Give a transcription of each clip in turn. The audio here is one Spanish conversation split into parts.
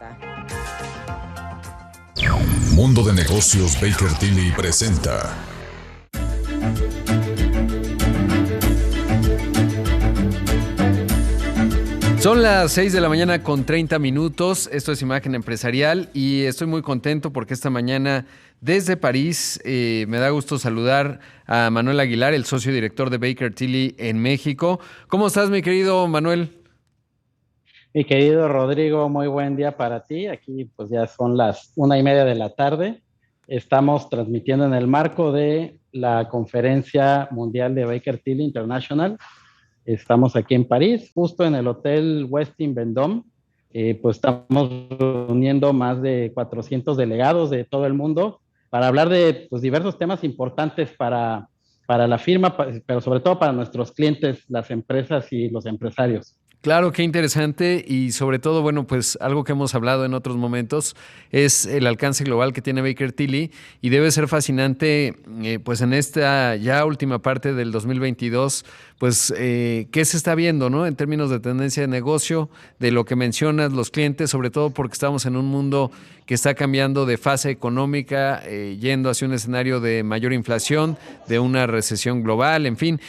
Costa. Mundo de Negocios Baker Tilly presenta. Son las 6 de la mañana con 30 minutos. Esto es Imagen Empresarial y estoy muy contento porque esta mañana desde París me da gusto saludar a Manuel Aguilar, el socio director de Baker Tilly en México. ¿Cómo estás, mi querido Manuel? Mi querido Rodrigo, muy buen día para ti. Aquí pues ya son las 1:30 de la tarde. Estamos transmitiendo en el marco de la Conferencia Mundial de Baker Tilly International. Estamos aquí en París, justo en el Hotel Westin Vendôme. Pues estamos reuniendo más de 400 delegados de todo el mundo para hablar de pues, diversos temas importantes para la firma, pero sobre todo para nuestros clientes, las empresas y los empresarios. Claro, qué interesante y sobre todo, bueno, pues algo que hemos hablado en otros momentos es el alcance global que tiene Baker Tilly y debe ser fascinante, pues en esta ya última parte del 2022, pues qué se está viendo, ¿no? En términos de tendencia de negocio, de lo que mencionas, los clientes, sobre todo porque estamos en un mundo que está cambiando de fase económica, yendo hacia un escenario de mayor inflación, de una recesión global, en fin.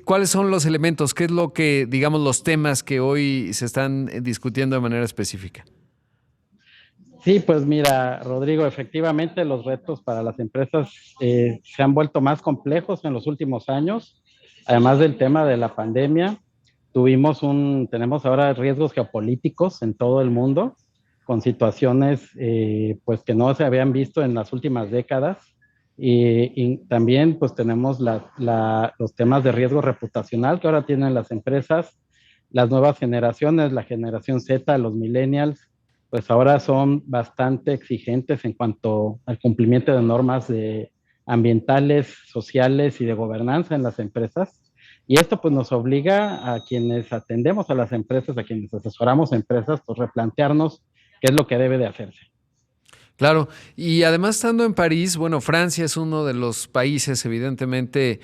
¿Cuáles son los elementos? ¿Qué es lo que, digamos, los temas que hoy se están discutiendo de manera específica? Sí, pues mira, Rodrigo, efectivamente los retos para las empresas se han vuelto más complejos en los últimos años, además del tema de la pandemia. Tenemos ahora riesgos geopolíticos en todo el mundo, con situaciones pues que no se habían visto en las últimas décadas. Y también pues tenemos los temas de riesgo reputacional que ahora tienen las empresas, las nuevas generaciones, la generación Z, los millennials, pues ahora son bastante exigentes en cuanto al cumplimiento de normas ambientales, sociales y de gobernanza en las empresas. Y esto pues nos obliga a quienes atendemos a las empresas, a quienes asesoramos empresas, pues replantearnos qué es lo que debe de hacerse. Claro, y además estando en París, bueno, Francia es uno de los países evidentemente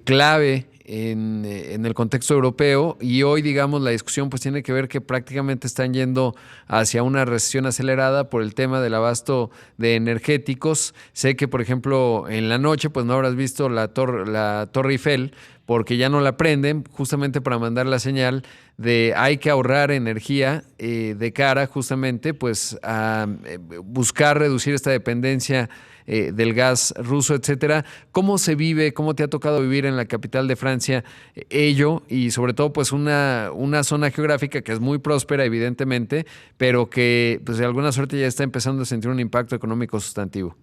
clave en el contexto europeo y hoy, digamos, la discusión pues tiene que ver que prácticamente están yendo hacia una recesión acelerada por el tema del abasto de energéticos. Sé que, por ejemplo, en la noche pues no habrás visto la Torre Eiffel porque ya no la prenden justamente para mandar la señal de hay que ahorrar energía de cara justamente pues a buscar reducir esta dependencia del gas ruso, etcétera. ¿Cómo se vive, cómo te ha tocado vivir en la capital de Francia ello y sobre todo pues una zona geográfica que es muy próspera evidentemente, pero que pues de alguna suerte ya está empezando a sentir un impacto económico sustantivo?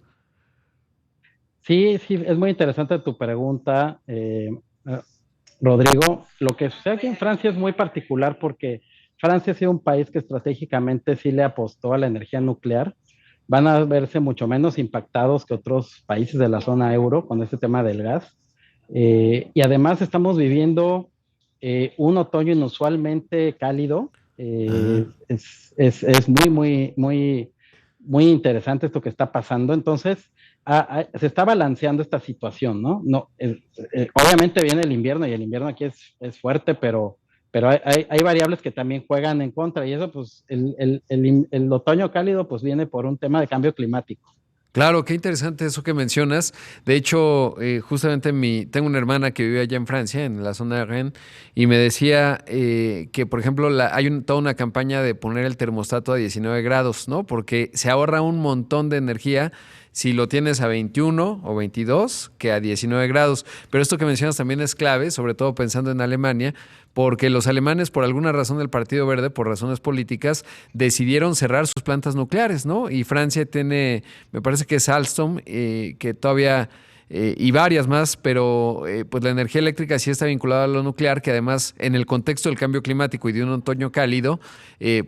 Sí, es muy interesante tu pregunta, Rodrigo. Lo que sucede aquí en Francia es muy particular porque Francia ha sido un país que estratégicamente sí le apostó a la energía nuclear. Van a verse mucho menos impactados que otros países de la zona euro con este tema del gas. Y además estamos viviendo un otoño inusualmente cálido. Es muy interesante esto que está pasando. Entonces, se está balanceando esta situación, ¿no? Obviamente viene el invierno y el invierno aquí es fuerte, pero hay variables que también juegan en contra y eso, pues, el otoño cálido, pues, viene por un tema de cambio climático. Claro, qué interesante eso que mencionas. De hecho, justamente tengo una hermana que vive allá en Francia, en la zona de Rennes, y me decía que, por ejemplo, hay toda una campaña de poner el termostato a 19 grados, ¿no? Porque se ahorra un montón de energía si lo tienes a 21 o 22 que a 19 grados. Pero esto que mencionas también es clave, sobre todo pensando en Alemania, porque los alemanes, por alguna razón del Partido Verde, por razones políticas, decidieron cerrar sus plantas nucleares, ¿no? Y Francia tiene, me parece que es Alstom, que todavía y varias más, pero pues la energía eléctrica sí está vinculada a lo nuclear, que además en el contexto del cambio climático y de un otoño cálido,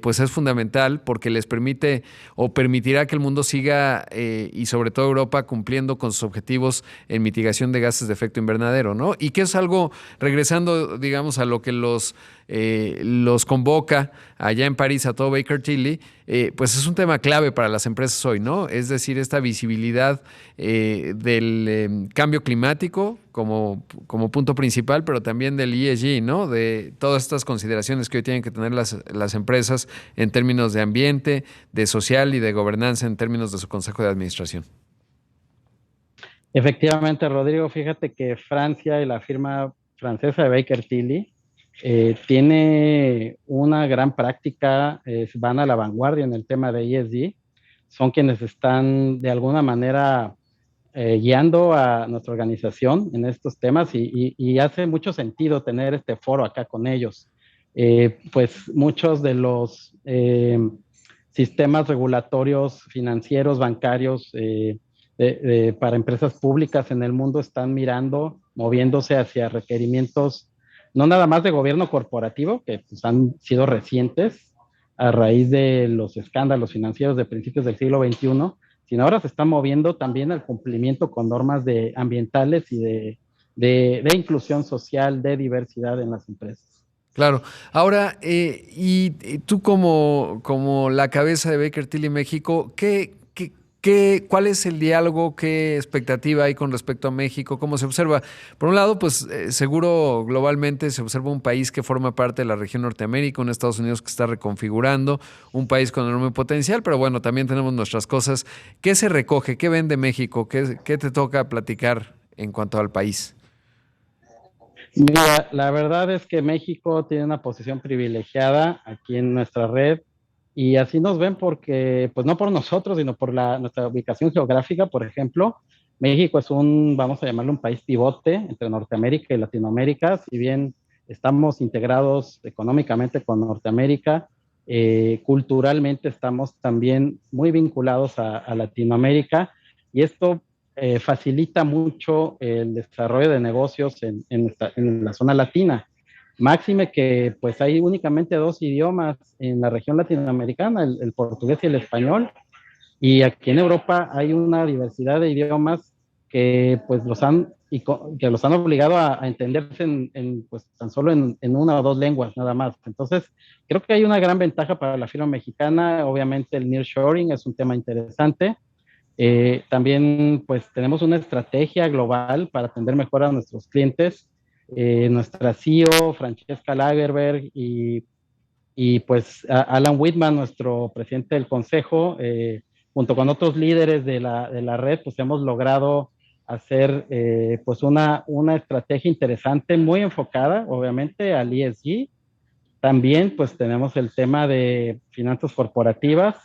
pues es fundamental porque les permite o permitirá que el mundo siga y sobre todo Europa cumpliendo con sus objetivos en mitigación de gases de efecto invernadero, ¿no? Y que es algo, regresando digamos a lo que los los convoca allá en París a todo Baker Tilly, pues es un tema clave para las empresas hoy, ¿no? Es decir, esta visibilidad del cambio climático como punto principal, pero también del ESG, ¿no? De todas estas consideraciones que hoy tienen que tener las empresas en términos de ambiente, de social y de gobernanza en términos de su consejo de administración. Efectivamente, Rodrigo, fíjate que Francia y la firma francesa de Baker Tilly tiene una gran práctica, van a la vanguardia en el tema de ESG, son quienes están de alguna manera guiando a nuestra organización en estos temas y hace mucho sentido tener este foro acá con ellos. Pues muchos de los sistemas regulatorios financieros, bancarios, para empresas públicas en el mundo están mirando, moviéndose hacia requerimientos, no nada más de gobierno corporativo, que pues, han sido recientes a raíz de los escándalos financieros de principios del siglo XXI, sino ahora se están moviendo también al cumplimiento con normas ambientales y de inclusión social, de diversidad en las empresas. Claro. Ahora, y tú como la cabeza de Baker Tilly México, ¿cuál es el diálogo? ¿Qué expectativa hay con respecto a México? ¿Cómo se observa? Por un lado, pues seguro globalmente se observa un país que forma parte de la región Norteamérica, un Estados Unidos que está reconfigurando, un país con enorme potencial, pero bueno, también tenemos nuestras cosas. ¿Qué se recoge? ¿Qué ven de México? ¿Qué te toca platicar en cuanto al país? Mira, la verdad es que México tiene una posición privilegiada aquí en nuestra red y así nos ven porque, pues no por nosotros, sino por nuestra ubicación geográfica, por ejemplo. México es vamos a llamarlo un país pivote entre Norteamérica y Latinoamérica. Si bien estamos integrados económicamente con Norteamérica, culturalmente estamos también muy vinculados a Latinoamérica y esto facilita mucho el desarrollo de negocios en la zona latina. Máxime que pues hay únicamente dos idiomas en la región latinoamericana, el portugués y el español, y aquí en Europa hay una diversidad de idiomas que pues que los han obligado a entenderse pues, tan solo en una o dos lenguas nada más. Entonces, creo que hay una gran ventaja para la firma mexicana. Obviamente el nearshoring es un tema interesante. También pues tenemos una estrategia global para atender mejor a nuestros clientes. Nuestra CEO, Francesca Lagerberg, y pues Alan Whitman, nuestro presidente del consejo, junto con otros líderes de la red, pues hemos logrado hacer pues una estrategia interesante, muy enfocada obviamente al ESG. También pues tenemos el tema de finanzas corporativas.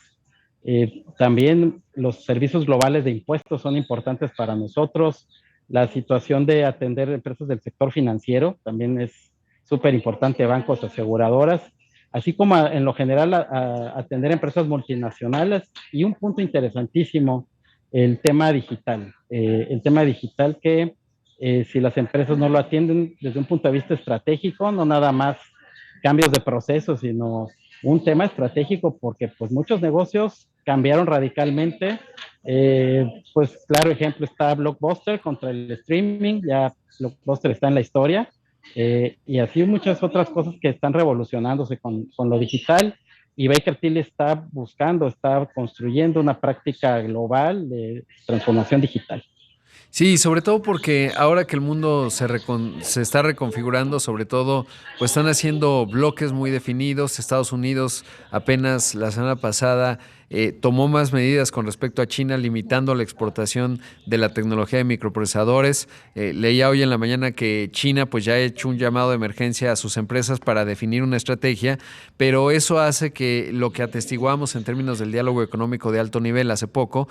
También los servicios globales de impuestos son importantes para nosotros. La situación de atender empresas del sector financiero también es súper importante, bancos, aseguradoras, así como en lo general atender empresas multinacionales. Y un punto interesantísimo, el tema digital. El tema digital que si las empresas no lo atienden desde un punto de vista estratégico, no nada más cambios de procesos, sino un tema estratégico porque pues muchos negocios cambiaron radicalmente. Pues claro ejemplo está Blockbuster contra el streaming, ya Blockbuster está en la historia, y así muchas otras cosas que están revolucionándose con lo digital, y Baker Tilly está construyendo una práctica global de transformación digital. Sí, sobre todo porque ahora que el mundo se está reconfigurando, sobre todo, pues están haciendo bloques muy definidos. Estados Unidos apenas la semana pasada tomó más medidas con respecto a China, limitando la exportación de la tecnología de microprocesadores. Leía hoy en la mañana que China pues ya ha hecho un llamado de emergencia a sus empresas para definir una estrategia, pero eso hace que lo que atestiguamos en términos del diálogo económico de alto nivel hace poco,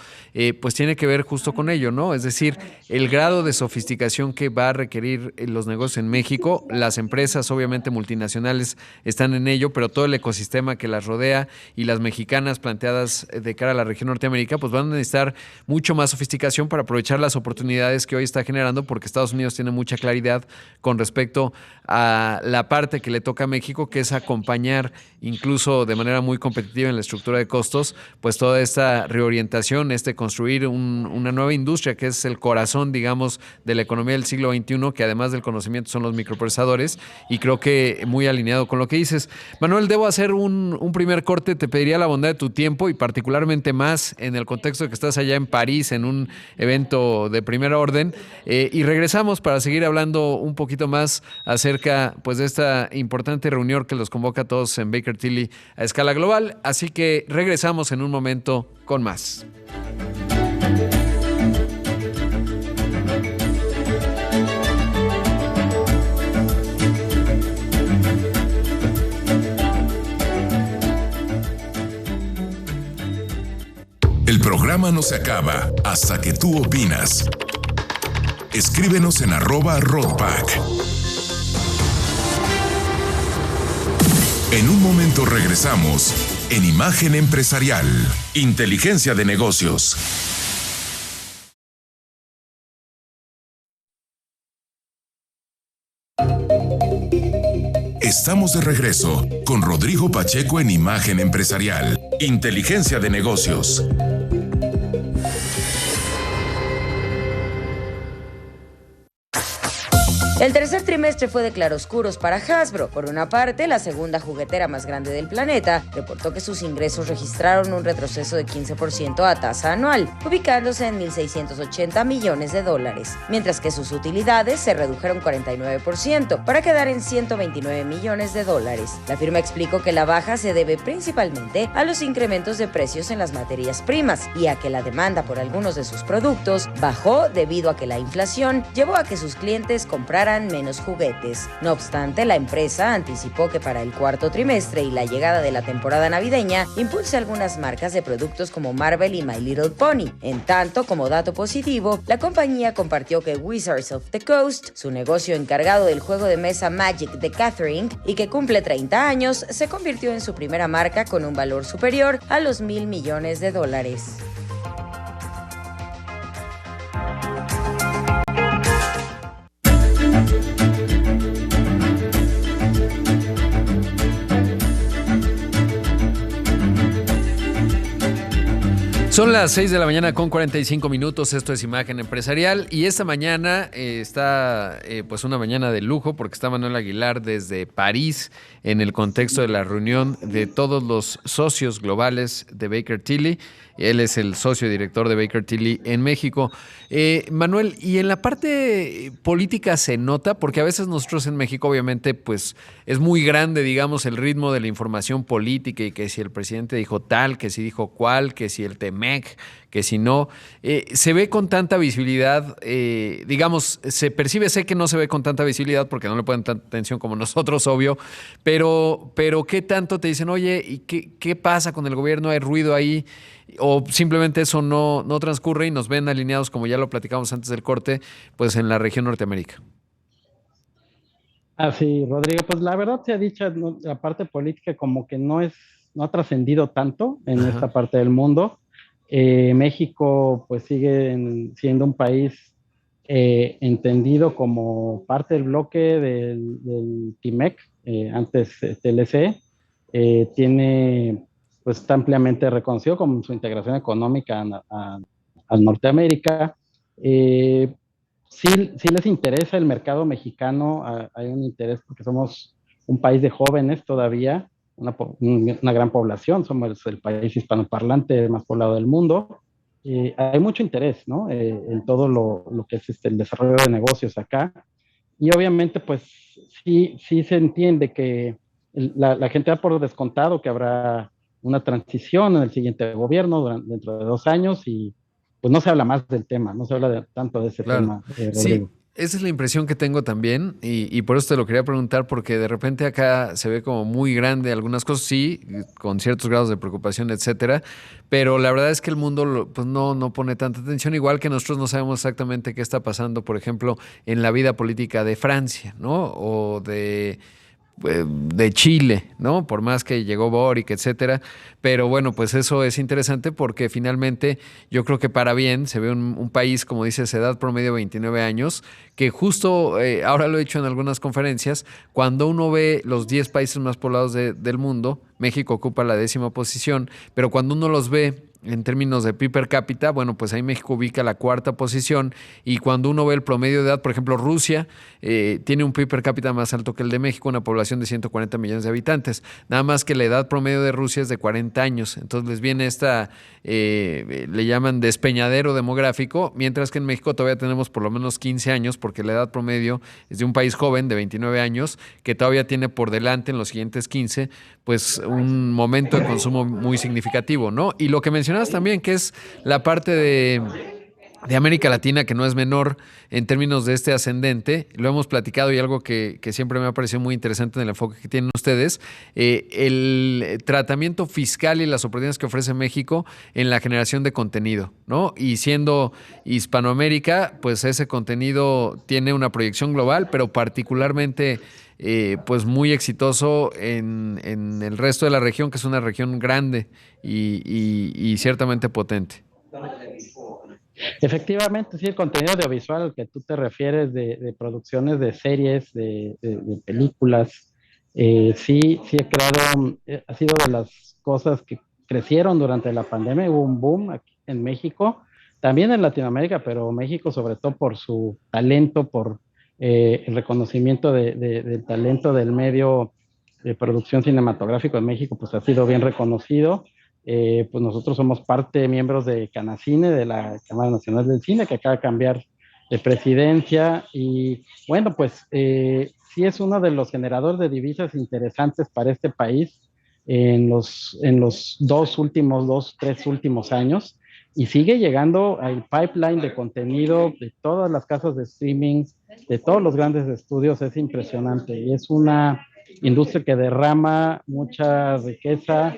pues tiene que ver justo con ello, ¿no? Es decir, el grado de sofisticación que va a requerir los negocios en México, las empresas obviamente multinacionales están en ello, pero todo el ecosistema que las rodea y las mexicanas planteadas más de cara a la región Norteamérica, pues van a necesitar mucho más sofisticación para aprovechar las oportunidades que hoy está generando, porque Estados Unidos tiene mucha claridad con respecto a la parte que le toca a México, que es acompañar incluso de manera muy competitiva en la estructura de costos, pues toda esta reorientación, construir una nueva industria que es el corazón, digamos, de la economía del siglo XXI, que además del conocimiento son los microprocesadores, y creo que muy alineado con lo que dices. Manuel, debo hacer un primer corte, te pediría la bondad de tu tiempo y particularmente más en el contexto de que estás allá en París en un evento de primera orden, y regresamos para seguir hablando un poquito más acerca pues de esta importante reunión que los convoca a todos en Baker Tilly a escala global, así que regresamos en un momento con más. El programa no se acaba hasta que tú opinas. Escríbenos en @Roadpack. En un momento regresamos en Imagen Empresarial, Inteligencia de Negocios. Estamos de regreso con Rodrigo Pacheco en Imagen Empresarial, Inteligencia de Negocios. El tercer trimestre fue de claroscuros para Hasbro. Por una parte, la segunda juguetera más grande del planeta reportó que sus ingresos registraron un retroceso de 15% a tasa anual, ubicándose en $1,680 millones, mientras que sus utilidades se redujeron 49% para quedar en $129 millones. La firma explicó que la baja se debe principalmente a los incrementos de precios en las materias primas y a que la demanda por algunos de sus productos bajó debido a que la inflación llevó a que sus clientes compraran menos juguetes. No obstante, la empresa anticipó que para el cuarto trimestre y la llegada de la temporada navideña impulse algunas marcas de productos como Marvel y My Little Pony. En tanto, como dato positivo, la compañía compartió que Wizards of the Coast, su negocio encargado del juego de mesa Magic the Gathering y que cumple 30 años, se convirtió en su primera marca con un valor superior a los $1,000 millones. Son las 6 de la mañana con 45 minutos, esto es Imagen Empresarial y esta mañana está pues una mañana de lujo porque está Manuel Aguilar desde París en el contexto de la reunión de todos los socios globales de Baker Tilly. Él es el socio director de Baker Tilly en México. Manuel, y en la parte política se nota, porque a veces nosotros en México obviamente pues es muy grande, digamos, el ritmo de la información política y que si el presidente dijo tal, que si dijo cual, que si el TEMEC, que si no, se ve con tanta visibilidad, digamos, se percibe, sé que no se ve con tanta visibilidad porque no le ponen tanta atención como nosotros, obvio, pero ¿qué tanto te dicen, oye, ¿y qué pasa con el gobierno? ¿Hay ruido ahí? O simplemente eso no transcurre y nos ven alineados, como ya lo platicamos antes del corte, pues en la región Norteamérica. Así, Rodrigo, pues la verdad se ha dicho, ¿no? La parte política como que no ha trascendido tanto en esta parte del mundo. México pues sigue siendo un país entendido como parte del bloque del TIMEC, antes TLC, tiene pues está ampliamente reconocido como su integración económica a Norteamérica. Sí les interesa el mercado mexicano, hay un interés porque somos un país de jóvenes todavía, una gran población, somos el país hispanoparlante más poblado del mundo. Hay mucho interés, ¿no? En todo lo que es el desarrollo de negocios acá. Y obviamente, pues sí se entiende que la gente da por descontado que habrá una transición en el siguiente gobierno dentro de 2 años y pues no se habla más del tema, no se habla tanto de ese tema, Rodrigo. Sí, esa es la impresión que tengo también y por eso te lo quería preguntar, porque de repente acá se ve como muy grande algunas cosas, sí, con ciertos grados de preocupación, etcétera, pero la verdad es que el mundo pues no pone tanta atención, igual que nosotros no sabemos exactamente qué está pasando, por ejemplo, en la vida política de Francia, ¿no? O de de Chile, ¿no? Por más que llegó Boric, etcétera. Pero bueno, pues eso es interesante porque finalmente yo creo que para bien se ve un país, como dices, edad promedio 29 años, que justo ahora lo he dicho en algunas conferencias, cuando uno ve los 10 países más poblados del mundo, México ocupa la 10ª posición, pero cuando uno los ve en términos de PIB per cápita, bueno, pues ahí México ubica la 4ª posición, y cuando uno ve el promedio de edad, por ejemplo, Rusia tiene un PIB per cápita más alto que el de México, una población de 140 millones de habitantes, nada más que la edad promedio de Rusia es de 40 años, entonces les viene le llaman despeñadero demográfico, mientras que en México todavía tenemos por lo menos 15 años, porque la edad promedio es de un país joven de 29 años, que todavía tiene por delante en los siguientes 15, pues un momento de consumo muy significativo, ¿no? Y lo que mencionabas también, que es la parte de América Latina, que no es menor en términos de este ascendente, lo hemos platicado, y algo que siempre me ha parecido muy interesante en el enfoque que tienen ustedes, el tratamiento fiscal y las oportunidades que ofrece México en la generación de contenido, ¿no? Y siendo Hispanoamérica, pues ese contenido tiene una proyección global, pero particularmente pues muy exitoso en el resto de la región, que es una región grande y ciertamente potente. Efectivamente, sí, el contenido audiovisual al que tú te refieres de producciones de series, de películas, sí he creado, ha sido de las cosas que crecieron durante la pandemia. Hubo un boom aquí en México, también en Latinoamérica, pero México sobre todo por su talento, por el reconocimiento del talento del medio de producción cinematográfico en México, pues ha sido bien reconocido. Pues nosotros somos miembros de Canacine, de la Cámara Nacional del Cine, que acaba de cambiar de presidencia, y bueno, pues sí es uno de los generadores de divisas interesantes para este país en los tres últimos años, y sigue llegando al pipeline de contenido de todas las casas de streaming, de todos los grandes estudios. Es impresionante, y es una industria que derrama mucha riqueza,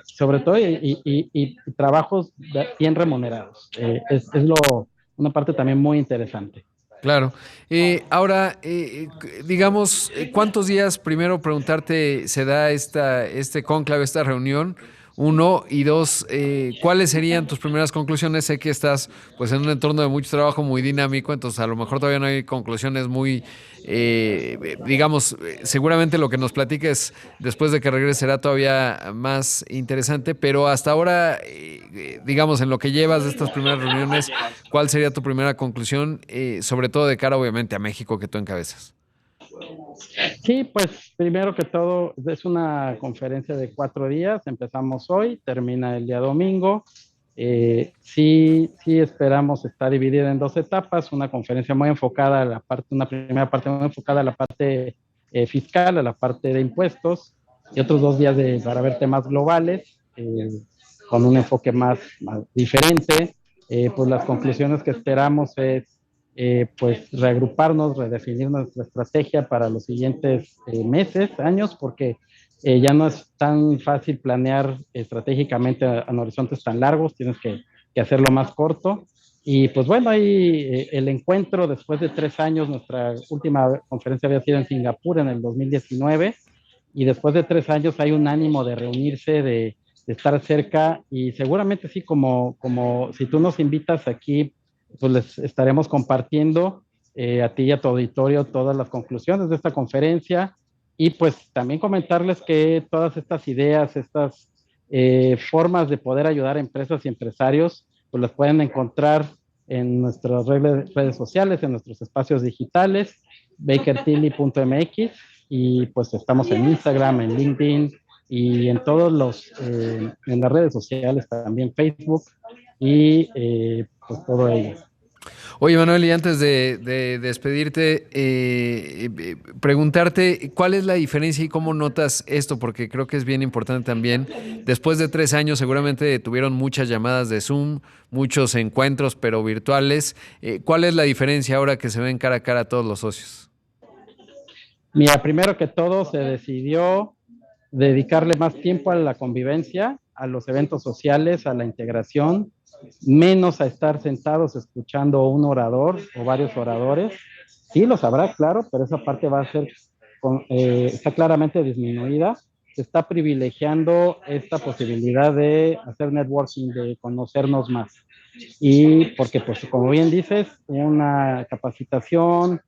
sobre todo, y trabajos bien remunerados. Una parte también muy interesante. Claro. Ahora, digamos, ¿cuántos días, primero preguntarte, se da este cónclave, esta reunión? Uno, y dos, ¿cuáles serían tus primeras conclusiones? Sé que estás pues en un entorno de mucho trabajo muy dinámico, entonces a lo mejor todavía no hay conclusiones muy, digamos, seguramente lo que nos platiques después de que regrese será todavía más interesante, pero hasta ahora, digamos, en lo que llevas de estas primeras reuniones, ¿cuál sería tu primera conclusión, sobre todo de cara obviamente a México que tú encabezas? Sí, pues primero que todo es una conferencia de 4 días. Empezamos hoy, termina el día domingo. Sí esperamos estar dividida en 2 etapas, una conferencia muy enfocada a una primera parte muy enfocada a la parte fiscal, a la parte de impuestos, y otros 2 días para ver temas globales, con un enfoque más diferente. Pues las conclusiones que esperamos es pues reagruparnos, redefinir nuestra estrategia para los siguientes meses, años, porque ya no es tan fácil planear estratégicamente en horizontes tan largos, tienes que hacerlo más corto. Y pues bueno, ahí el encuentro después de 3 años, nuestra última conferencia había sido en Singapur en el 2019, y después de 3 años hay un ánimo de reunirse, de estar cerca, y seguramente sí, como si tú nos invitas aquí, pues les estaremos compartiendo a ti y a tu auditorio todas las conclusiones de esta conferencia, y pues también comentarles que todas estas ideas, estas formas de poder ayudar a empresas y empresarios, pues las pueden encontrar en nuestras redes sociales, en nuestros espacios digitales, bakertilly.mx, y pues estamos en Instagram, en LinkedIn, y en en las redes sociales, también Facebook, y pues todo ello. Oye, Manuel, y antes de despedirte, preguntarte cuál es la diferencia y cómo notas esto, porque creo que es bien importante también. Después de 3 años, seguramente tuvieron muchas llamadas de Zoom, muchos encuentros, pero virtuales. ¿Cuál es la diferencia ahora que se ven cara a cara todos los socios? Mira, primero que todo, se decidió dedicarle más tiempo a la convivencia, a los eventos sociales, a la integración, menos a estar sentados escuchando un orador o varios oradores. Sí, los habrá, claro, pero esa parte va a ser está claramente disminuida. Se está privilegiando esta posibilidad de hacer networking, de conocernos más. Y porque, pues, como bien dices, una capacitación,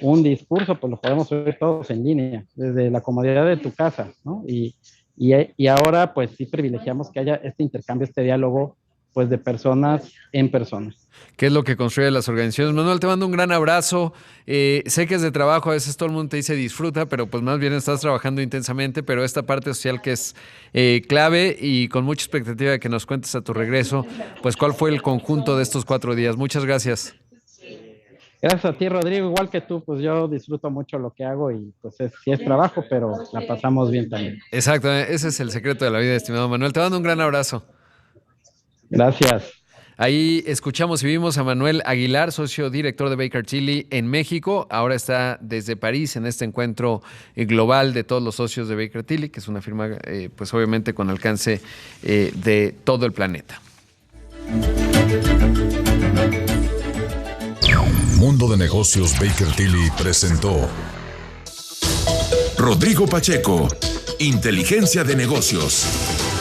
un discurso, pues lo podemos ver todos en línea, desde la comodidad de tu casa, ¿no? Y ahora, pues sí privilegiamos que haya este intercambio, este diálogo, pues de personas en personas. ¿Qué es lo que construye las organizaciones? Manuel, te mando un gran abrazo. Sé que es de trabajo, a veces todo el mundo te dice disfruta, pero pues más bien estás trabajando intensamente, pero esta parte social que es clave y con mucha expectativa de que nos cuentes a tu regreso, pues cuál fue el conjunto de estos 4 días. Muchas gracias. Gracias a ti, Rodrigo. Igual que tú, pues yo disfruto mucho lo que hago y pues sí es trabajo, pero la pasamos bien también. Exacto, ese es el secreto de la vida, estimado Manuel. Te mando un gran abrazo. Gracias. Ahí escuchamos y vimos a Manuel Aguilar, socio director de Baker Tilly en México. Ahora está desde París en este encuentro global de todos los socios de Baker Tilly, que es una firma, pues obviamente con alcance de todo el planeta. Mundo de Negocios Baker Tilly presentó Rodrigo Pacheco, Inteligencia de Negocios.